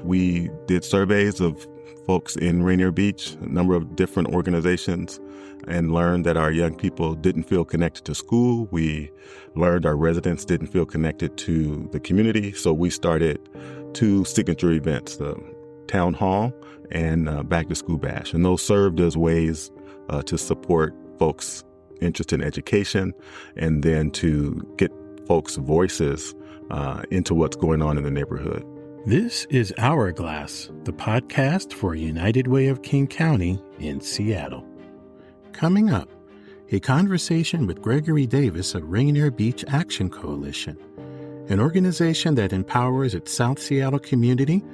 We did surveys of folks in Rainier Beach, a number of different organizations, and learned that our young people didn't feel connected to school. We learned our residents didn't feel connected to the community. So we started 2 signature events, the town hall and back to school bash. And those served as ways to support folks interested in education and then to get folks' voices into what's going on in the neighborhood. This is Hourglass, the podcast for United Way of King County in Seattle. Coming up, a conversation with Gregory Davis of Rainier Beach Action Coalition, an organization that empowers its South Seattle community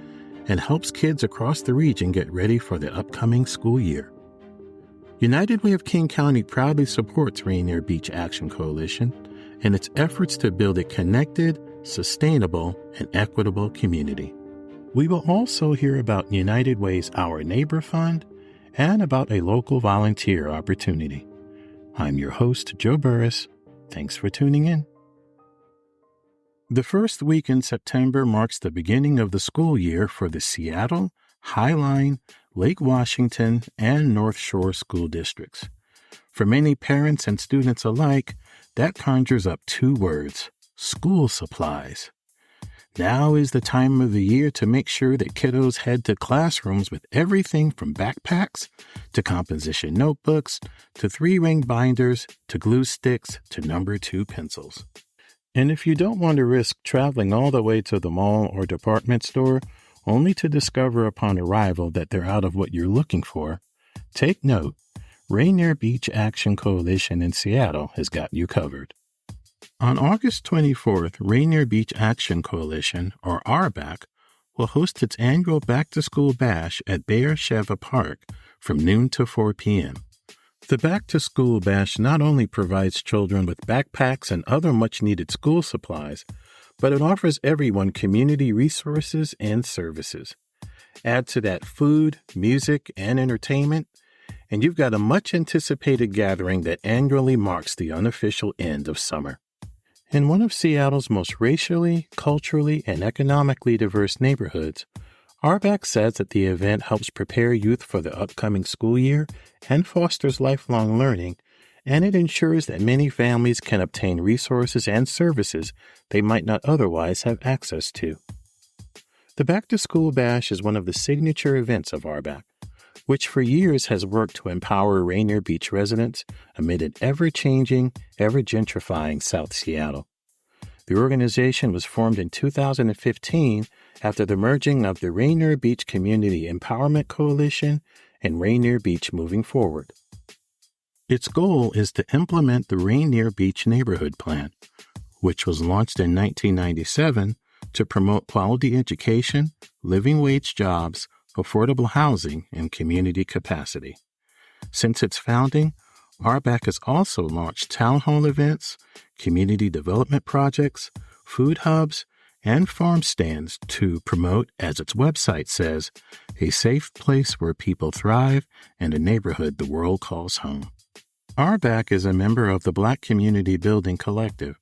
and helps kids across the region get ready for the upcoming school year. United Way of King County proudly supports Rainier Beach Action Coalition and its efforts to build a connected, sustainable, and equitable community. We will also hear about United Way's Our Neighbor Fund and about a local volunteer opportunity. I'm your host, Joe Burris. Thanks for tuning in. The first week in September marks the beginning of the school year for the Seattle, Highline, Lake Washington, and North Shore school districts. For many parents and students alike, that conjures up 2 words: school supplies. Now is the time of the year to make sure that kiddos head to classrooms with everything from backpacks to composition notebooks to 3-ring binders to glue sticks to number 2 pencils. And if you don't want to risk traveling all the way to the mall or department store only to discover upon arrival that they're out of what you're looking for, take note. Rainier Beach Action Coalition in Seattle has got you covered. On August 24th, Rainier Beach Action Coalition, or RBAC, will host its annual Back-to-School Bash at Beersheba Park from noon to 4 p.m. The Back-to-School Bash not only provides children with backpacks and other much-needed school supplies, but it offers everyone community resources and services. Add to that food, music, and entertainment, and you've got a much-anticipated gathering that annually marks the unofficial end of summer. In one of Seattle's most racially, culturally, and economically diverse neighborhoods, RBAC says that the event helps prepare youth for the upcoming school year and fosters lifelong learning, and it ensures that many families can obtain resources and services they might not otherwise have access to. The Back-to-School Bash is one of the signature events of RBAC, which for years has worked to empower Rainier Beach residents amid an ever-changing, ever-gentrifying South Seattle. The organization was formed in 2015 after the merging of the Rainier Beach Community Empowerment Coalition and Rainier Beach Moving Forward. Its goal is to implement the Rainier Beach Neighborhood Plan, which was launched in 1997 to promote quality education, living wage jobs, affordable housing, and community capacity. Since its founding, RBAC has also launched town hall events, community development projects, food hubs, and farm stands to promote, as its website says, a safe place where people thrive and a neighborhood the world calls home. RBAC is a member of the Black Community Building Collective,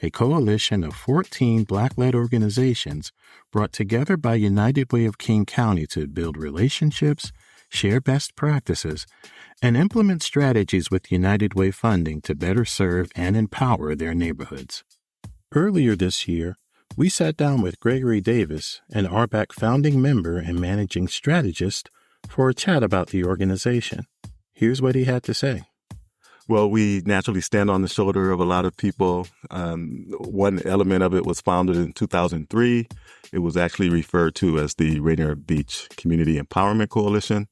a coalition of 14 Black-led organizations brought together by United Way of King County to build relationships, share best practices, and implement strategies with United Way funding to better serve and empower their neighborhoods. Earlier this year, we sat down with Gregory Davis, an RBAC founding member and managing strategist, for a chat about the organization. Here's what he had to say. Well, we naturally stand on the shoulder of a lot of people. One element of it was founded in 2003. It was actually referred to as the Rainier Beach Community Empowerment Coalition.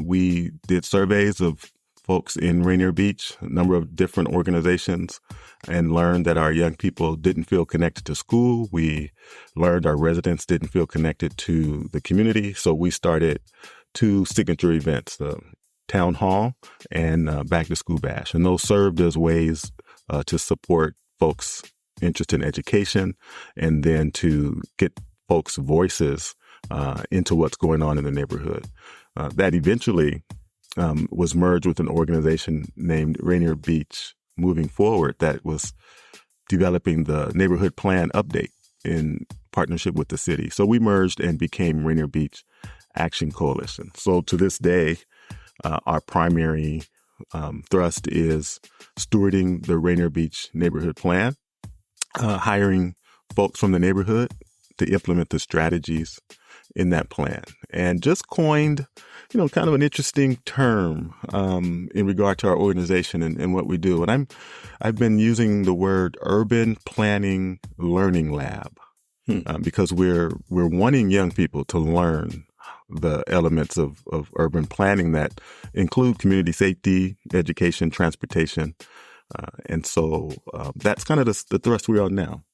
We did surveys of folks in Rainier Beach, a number of different organizations, and learned that our young people didn't feel connected to school. We learned our residents didn't feel connected to the community. So we started 2 signature events, the town hall and back to school bash. And those served as ways to support folks interested in education and then to get folks' voices into what's going on in the neighborhood. That eventually was merged with an organization named Rainier Beach Moving Forward that was developing the neighborhood plan update in partnership with the city. So we merged and became Rainier Beach Action Coalition. So to this day, our primary thrust is stewarding the Rainier Beach neighborhood plan, hiring folks from the neighborhood to implement the strategies in that plan, and just coined, kind of an interesting term in regard to our organization and what we do. And I've been using the word urban planning learning lab because we're wanting young people to learn the elements of urban planning that include community safety, education, transportation. And so that's kind of the thrust we're on now.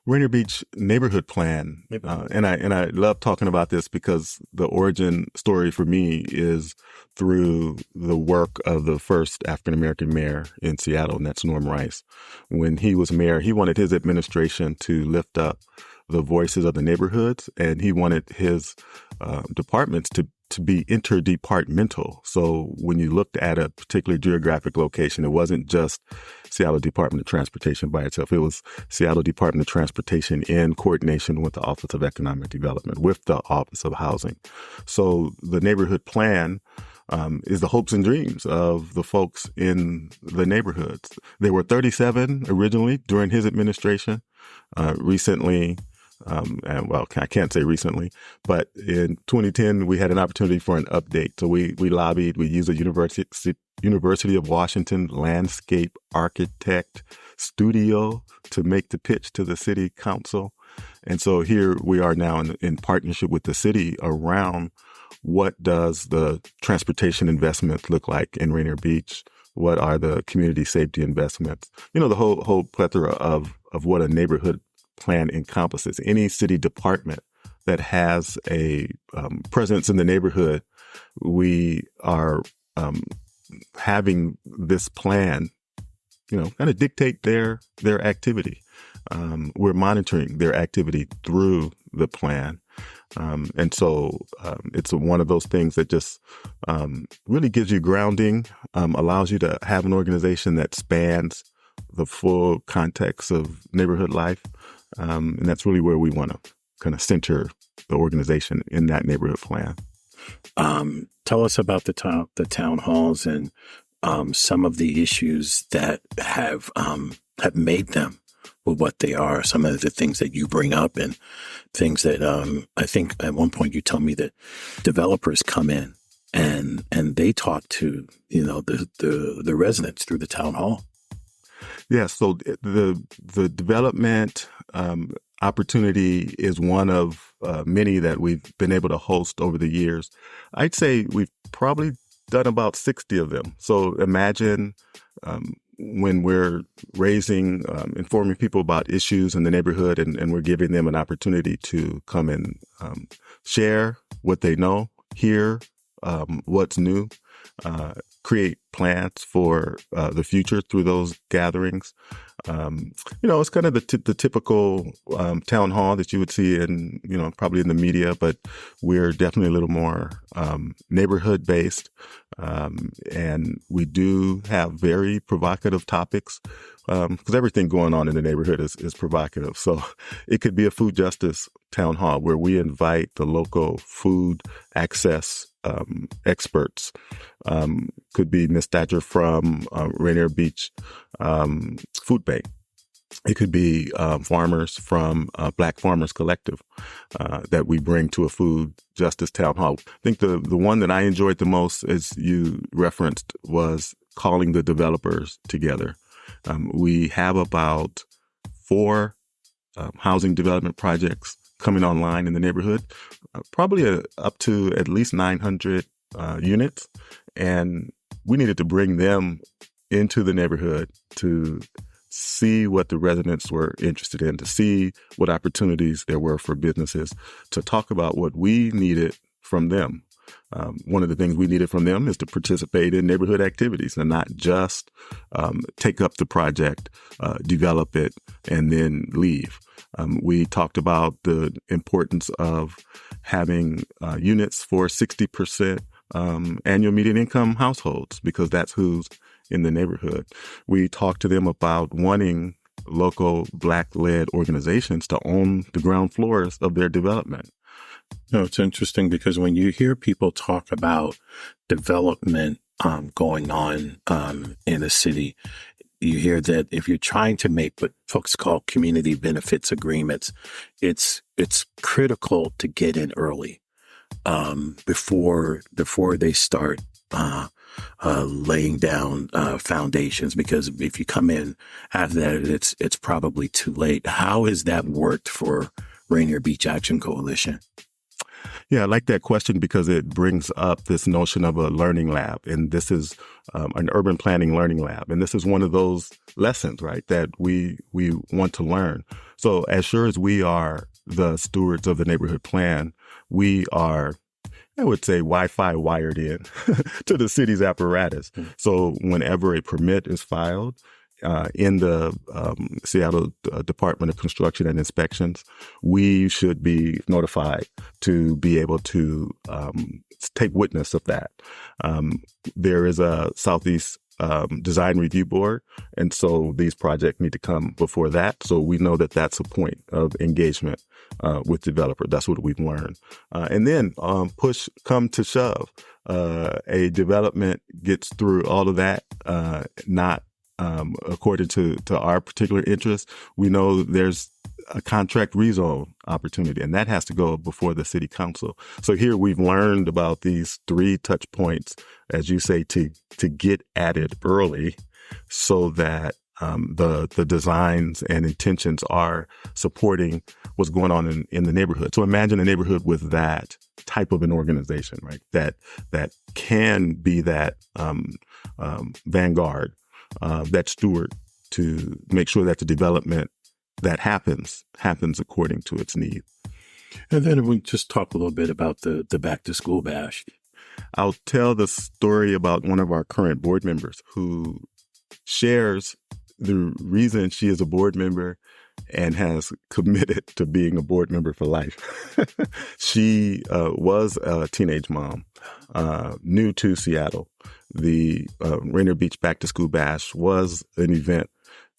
Rainier Beach neighborhood plan. And I love talking about this because the origin story for me is through the work of the first African-American mayor in Seattle, and that's Norm Rice. When he was mayor, he wanted his administration to lift up the voices of the neighborhoods, and he wanted his departments to be interdepartmental. So when you looked at a particular geographic location, it wasn't just Seattle Department of Transportation by itself. It was Seattle Department of Transportation in coordination with the Office of Economic Development, with the Office of Housing. So the neighborhood plan is the hopes and dreams of the folks in the neighborhoods. There were 37 originally during his administration. Recently, I can't say recently, but in 2010, we had an opportunity for an update. So we lobbied, we used a University of Washington landscape architect studio to make the pitch to the city council. And so here we are now in partnership with the city around what does the transportation investment look like in Rainier Beach? What are the community safety investments? The whole plethora of what a neighborhood plan encompasses. Any city department that has a presence in the neighborhood, we are having this plan, kind of dictate their activity. We're monitoring their activity through the plan. And so it's one of those things that just really gives you grounding, allows you to have an organization that spans the full context of neighborhood life. And that's really where we want to kind of center the organization in that neighborhood plan. Tell us about the town halls and some of the issues that have made them what they are. Some of the things that you bring up and things that I think at one point you told me that developers come in and they talk to the residents through the town hall. Yeah, so the development opportunity is one of many that we've been able to host over the years. I'd say we've probably done about 60 of them. So imagine when we're informing people about issues in the neighborhood and we're giving them an opportunity to come and share what they know, hear what's new, create plans for the future through those gatherings. It's kind of the typical town hall that you would see in, probably in the media, but we're definitely a little more neighborhood based. And we do have very provocative topics because everything going on in the neighborhood is provocative. So it could be a food justice town hall where we invite the local food access experts. Could be Ms. Thatcher from Rainier Beach Food Bank. It could be farmers from Black Farmers Collective that we bring to a food justice town hall. I think the one that I enjoyed the most, as you referenced, was calling the developers together. We have about 4 housing development projects coming online in the neighborhood, probably up to at least 900 units. And we needed to bring them into the neighborhood to see what the residents were interested in, to see what opportunities there were for businesses, to talk about what we needed from them. One of the things we needed from them is to participate in neighborhood activities and not just take up the project, develop it, and then leave. We talked about the importance of having units for 60% annual median income households, because that's who's in the neighborhood. We talked to them about wanting local Black-led organizations to own the ground floors of their development. No, it's interesting because when you hear people talk about development going on in a city, you hear that if you're trying to make what folks call community benefits agreements, it's critical to get in early before they start laying down foundations. Because if you come in after that, it's probably too late. How has that worked for Rainier Beach Action Coalition? Yeah, I like that question because it brings up this notion of a learning lab. And this is an urban planning learning lab. And this is one of those lessons, right, that we want to learn. So as sure as we are the stewards of the neighborhood plan, we are, I would say, Wi-Fi wired in to the city's apparatus. So whenever a permit is filed, in the Seattle Department of Construction and Inspections, we should be notified to be able to take witness of that. There is a Southeast Design Review Board, and so these projects need to come before that. So we know that that's a point of engagement with developer. That's what we've learned. And then push come to shove, a development gets through all of that, not according to our particular interests. We know there's a contract rezone opportunity, and that has to go before the city council. So here we've learned about these 3 touch points, as you say, to get at it early so that the designs and intentions are supporting what's going on in the neighborhood. So imagine a neighborhood with that type of an organization, right? That can be that vanguard, that steward to make sure that the development that happens according to its need. And then we just talk a little bit about the back to school bash. I'll tell the story about one of our current board members who shares the reason she is a board member and has committed to being a board member for life. She was a teenage mom, new to Seattle. The Rainier Beach Back to School Bash was an event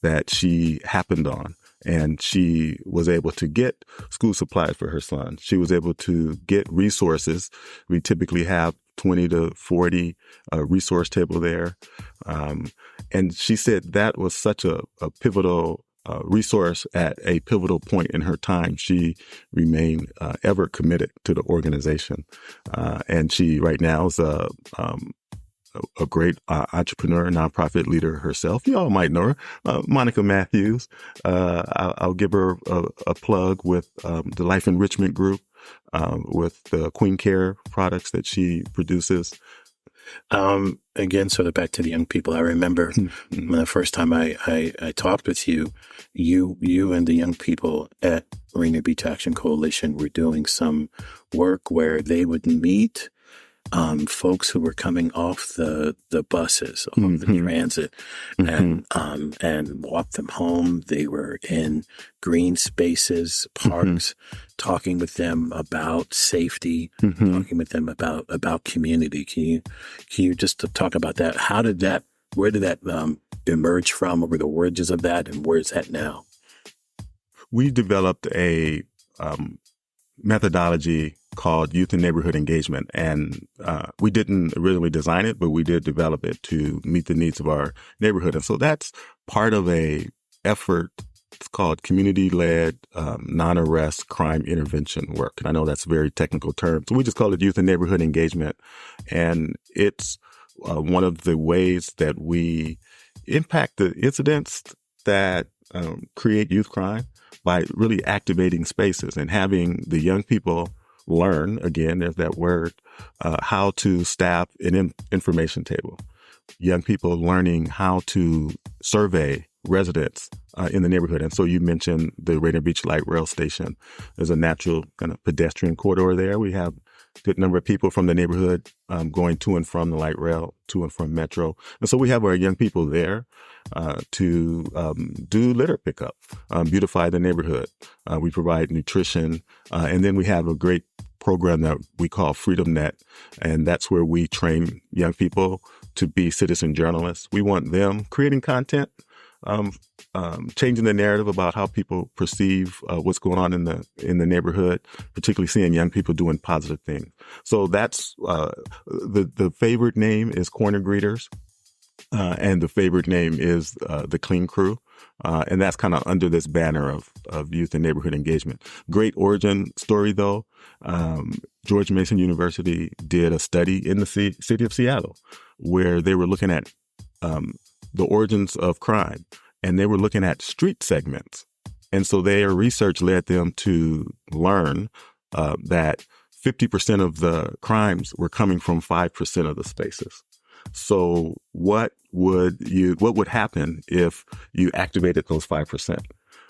that she happened on, and she was able to get school supplies for her son. She was able to get resources. We typically have 20 to 40 resource table there. And she said that was such a pivotal resource at a pivotal point in her time. She remained ever committed to the organization. And she right now is a great entrepreneur, nonprofit leader herself. You all might know her, Monica Matthews. I'll give her a plug with the Life Enrichment Group, with the Queen Care products that she produces. Again, sort of back to the young people. I remember the first time I talked with you and the young people at Rainier Beach Action Coalition were doing some work where they would meet folks who were coming off the buses, off the transit, and walk them home. They were in green spaces, parks, talking with them about safety, talking with them about community. Can you just talk about that? Where did that emerge from? What were the origins of that, and where is that now? We developed a methodology called Youth and Neighborhood Engagement. And we didn't originally design it, but we did develop it to meet the needs of our neighborhood. And so that's part of a effort. It's called community-led non-arrest crime intervention work. And I know that's a very technical term. So we just call it Youth and Neighborhood Engagement. And it's one of the ways that we impact the incidents that create youth crime by really activating spaces and having the young people learn, again, there's that word, how to staff an information table. Young people learning how to survey residents in the neighborhood. And so you mentioned the Rainier Beach Light Rail Station. There's a natural kind of pedestrian corridor there. We have a good number of people from the neighborhood going to and from the light rail, to and from Metro. And so we have our young people there to do litter pickup, beautify the neighborhood. We provide nutrition. And then we have a great program that we call Freedom Net. And that's where we train young people to be citizen journalists. We want them creating content um, changing the narrative about how people perceive what's going on in the neighborhood, particularly seeing young people doing positive things. So that's the favorite name is Corner Greeters. And the favorite name is the Clean Crew. And that's kind of under this banner of youth and neighborhood engagement. Great origin story, though. George Mason University did a study in the city of Seattle where they were looking at the origins of crime, and they were looking at street segments. And so their research led them to learn that 50% of the crimes were coming from 5% of the spaces. So what would happen if you activated those 5%?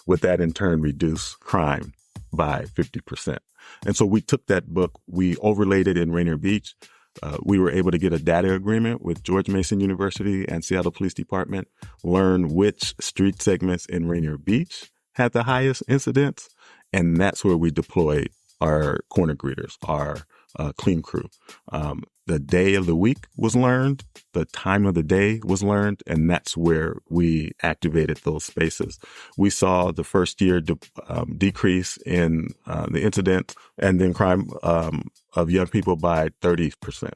Would that in turn reduce crime by 50%? And so we took that book, we overlaid it in Rainier Beach. We were able to get a data agreement with George Mason University and Seattle Police Department, learn which street segments in Rainier Beach had the highest incidence. And that's where we deployed our corner greeters, our clean crew. The day of the week was learned, the time of the day was learned, and that's where we activated those spaces. We saw the first year decrease in the incident and then crime of young people by 30%.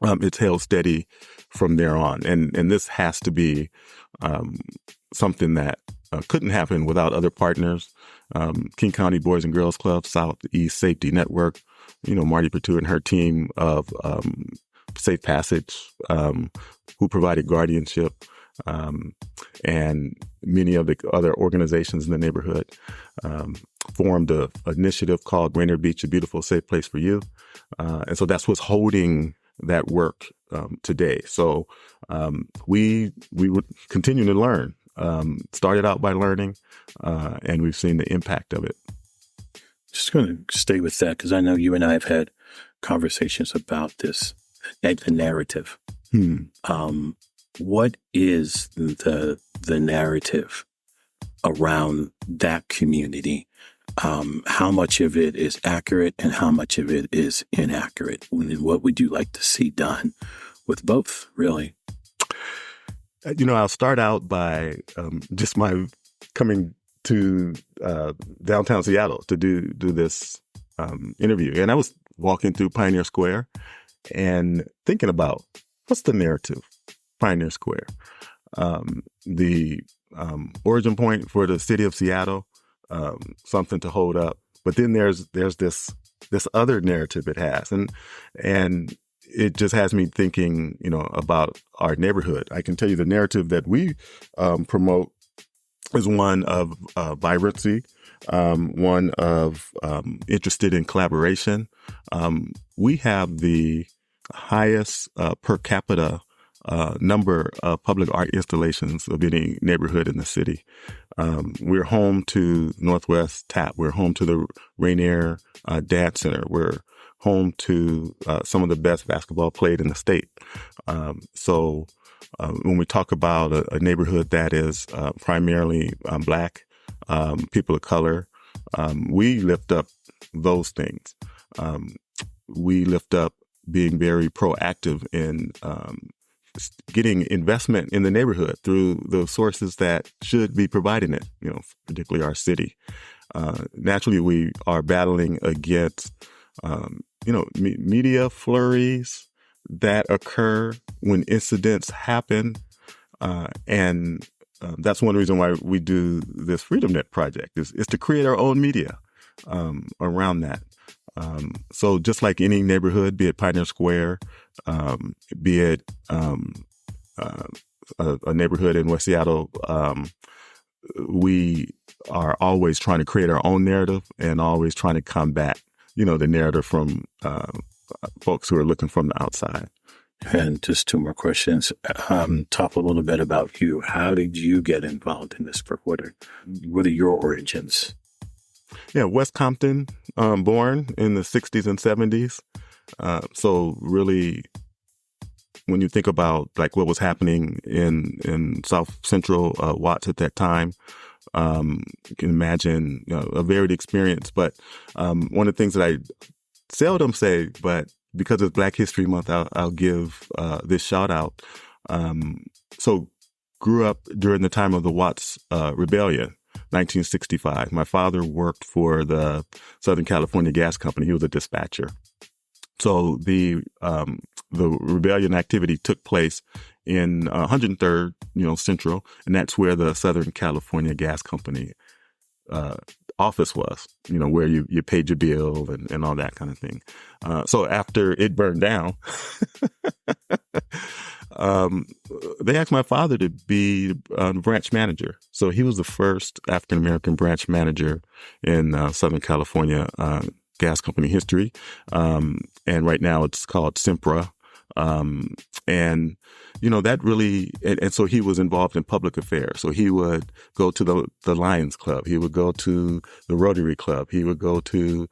It's held steady from there on. And this has to be something that couldn't happen without other partners. King County Boys and Girls Club, Southeast Safety Network, Marty Patu and her team of Safe Passage, who provided guardianship, and many of the other organizations in the neighborhood formed an initiative called Rainier Beach, a beautiful, safe place for you. And so that's what's holding that work today. So we would continue to learn. Started out by learning, and we've seen the impact of it. Just going to stay with that because I know you and I have had conversations about this, the narrative. What is the narrative around that community? How much of it is accurate and how much of it is inaccurate? And what would you like to see done with both, really? I'll start out by just my coming to downtown Seattle to do this interview. And I was walking through Pioneer Square and thinking about what's the narrative, Pioneer Square. The origin point for the city of Seattle, something to hold up. But then there's this other narrative it has. And it just has me thinking, about our neighborhood. I can tell you the narrative that we promote is one of vibrancy, one of interested in collaboration. We have the highest per capita number of public art installations of any neighborhood in the city. We're home to Northwest Tap. We're home to the Rainier Dance Center. We're home to some of the best basketball played in the state. So when we talk about a neighborhood that is primarily Black, people of color, we lift up those things. We lift up being very proactive in getting investment in the neighborhood through the sources that should be providing it, particularly our city. Naturally, we are battling against media flurries that occur when incidents happen. And that's one reason why we do this Freedom Net project is to create our own media around that. So just like any neighborhood, be it Pioneer Square, be it a neighborhood in West Seattle, we are always trying to create our own narrative and always trying to combat the narrative from folks who are looking from the outside. And just two more questions. Talk a little bit about you. How did you get involved in this work? What are your origins? Yeah, West Compton, born in the 60s and 70s. So really, when you think about like what was happening in South Central Watts at that time, you can imagine a varied experience. But one of the things that I seldom say, but because it's Black History Month, I'll give this shout out. So grew up during the time of the Watts Rebellion, 1965. My father worked for the Southern California Gas Company. He was a dispatcher. So the rebellion activity took place in 103rd, Central, and that's where the Southern California Gas Company office was, where you paid your bill and all that kind of thing. So after it burned down, they asked my father to be branch manager. So he was the first African-American branch manager in Southern California gas company history. And right now it's called Sempra. And that really, and so he was involved in public affairs. So he would go to the Lions Club. He would go to the Rotary Club. He would go to,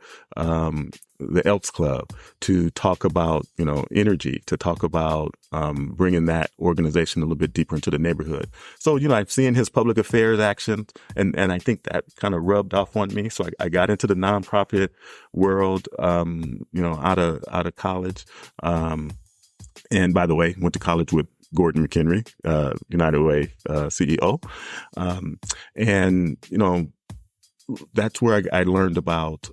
the Elks Club to talk about, energy, to talk about, bringing that organization a little bit deeper into the neighborhood. So, I've seen his public affairs actions and I think that kind of rubbed off on me. So I got into the nonprofit world, out of college. And by the way, went to college with Gordon McHenry, United Way CEO. And, that's where I learned about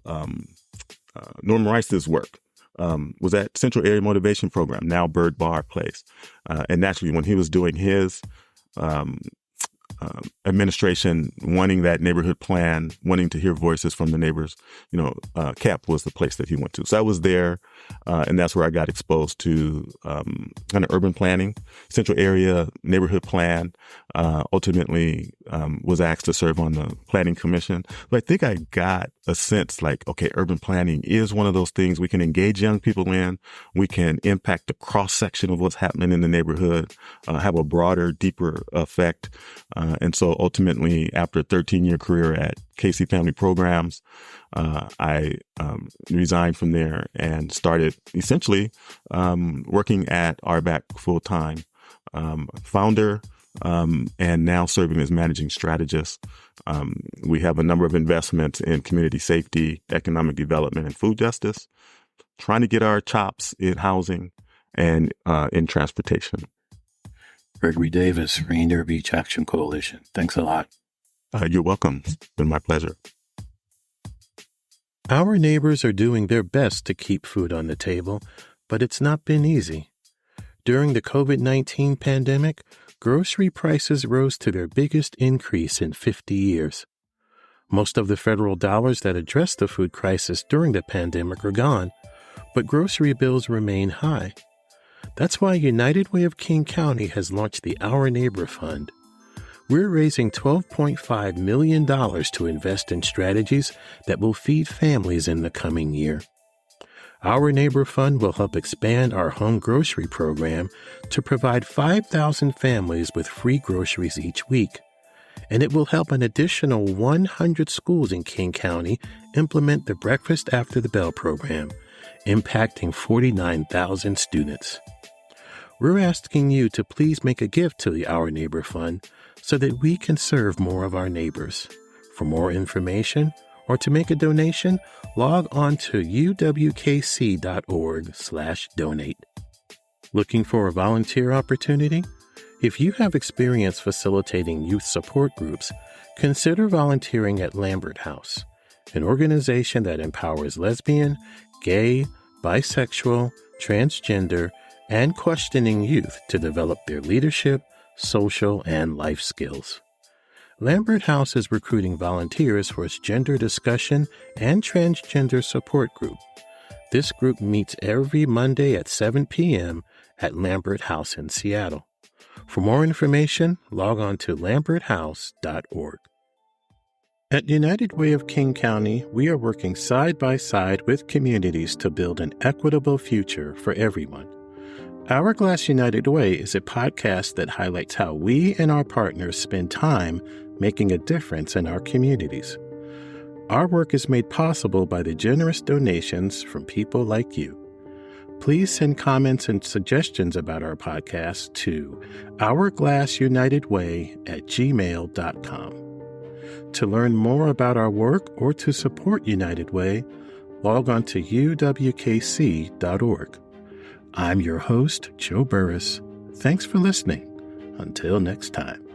Norman Rice's work. Was at Central Area Motivation Program, now Bird Bar Place. And naturally, when he was doing his administration, wanting that neighborhood plan, wanting to hear voices from the neighbors, CAP was the place that he went to. So I was there, and that's where I got exposed to kind of urban planning, Central Area Neighborhood Plan. Ultimately, was asked to serve on the Planning Commission. But I think I got a sense like, okay, urban planning is one of those things we can engage young people in. We can impact the cross section of what's happening in the neighborhood, have a broader, deeper effect. And so ultimately, after a 13-year career at Casey Family Programs, I resigned from there and started essentially working at RBAC full-time, founder, and now serving as managing strategist. We have a number of investments in community safety, economic development, and food justice, trying to get our chops in housing and in transportation. Gregory Davis, Rainier Beach Action Coalition. Thanks a lot. You're welcome. It's been my pleasure. Our neighbors are doing their best to keep food on the table, but it's not been easy. During the COVID-19 pandemic, grocery prices rose to their biggest increase in 50 years. Most of the federal dollars that addressed the food crisis during the pandemic are gone, but grocery bills remain high. That's why United Way of King County has launched the Our Neighbor Fund. We're raising $12.5 million to invest in strategies that will feed families in the coming year. Our Neighbor Fund will help expand our home grocery program to provide 5,000 families with free groceries each week. And it will help an additional 100 schools in King County implement the Breakfast After the Bell program, impacting 49,000 students. We're asking you to please make a gift to the Our Neighbor Fund so that we can serve more of our neighbors. For more information or to make a donation, log on to uwkc.org/donate. Looking for a volunteer opportunity? If you have experience facilitating youth support groups, consider volunteering at Lambert House, an organization that empowers lesbian, gay, bisexual, transgender, and questioning youth to develop their leadership, social, and life skills. Lambert House is recruiting volunteers for its gender discussion and transgender support group. This group meets every Monday at 7 p.m. at Lambert House in Seattle. For more information, log on to lamberthouse.org. At United Way of King County, we are working side by side with communities to build an equitable future for everyone. Hourglass United Way is a podcast that highlights how we and our partners spend time making a difference in our communities. Our work is made possible by the generous donations from people like you. Please send comments and suggestions about our podcast to hourglassunitedway@gmail.com. To learn more about our work or to support United Way, log on to uwkc.org. I'm your host, Joe Burris. Thanks for listening. Until next time.